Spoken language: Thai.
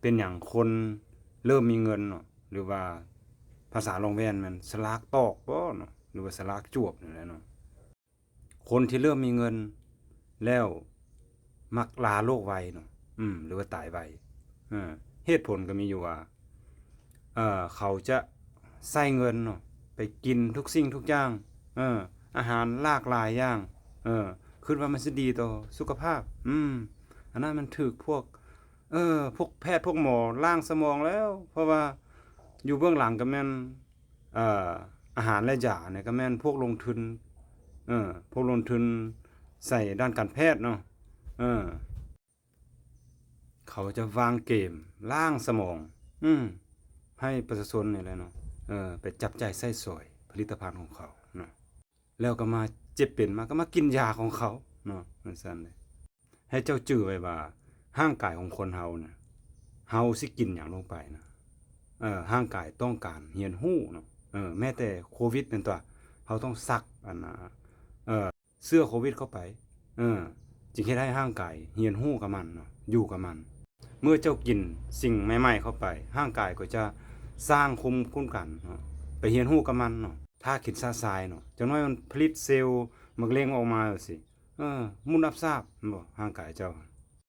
เป็นหยังคนเริ่มมีเงินเนาะหรือว่าภาษาลองแว่นมันสลากตอกบ่เนาะหรือว่าสลากจวบนี่แหละเนาะคนที่เริ่มมีเงินแล้วมักลาโลกไวเนาะหรือว่าตายไวเหตุผลก็มีอยู่ว่าเขาจะใช้เงินเนาะไปกินทุกสิ่งทุกอย่างอาหารหลากหลายอย่างคิดว่ามันสิดีต่อสุขภาพอันนั้นมันถูกพวกแพทย์พวกหมอล้างสมองแล้ว เพราะว่าอยู่เบื้องหลังก็แม่นเอ่ออาหารและยาเนี่ยก็แม่นพวกลงทุนพวกลงทุนใส่ด้านการแพทย์เนาะเออเขาจะวางเกมล้างสมองให้ประชาชนนี่แหละเนาะไปจับจ่ายใช้สอยผลิตภัณฑ์ของเขาเนาะแล้วก็มาเจ็บเป็นมาก็มากินยาของเขาเนาะมันซั่นเลยให้เจ้าจื้อไว้ว่าร่างกายของคนเฮาเนี่ยเฮาสิกินหยังลงไปนะร่างกายต้องการเรียนรู้เนาะแม้แต่โควิดนั่นตัวเฮาต้องซักอันน่ะเสื้อโควิดเข้าไปเออจึงเฮ็ดให้ร่างกายเรียนรู้กับมันเนาะอยู่กับมัน เมื่อเจ้ากินสิ่งใหม่ๆเข้าไปร่างกายก็จะสร้างภูมิคุ้มกันเนาะไปเรียนรู้กับมันเนาะถ้าคิดซะซายเนาะจักหน่อยมันผลิตเซลล์มะเร็งออกมาสิมุนอับซาบบ่ร่างกายเจ้า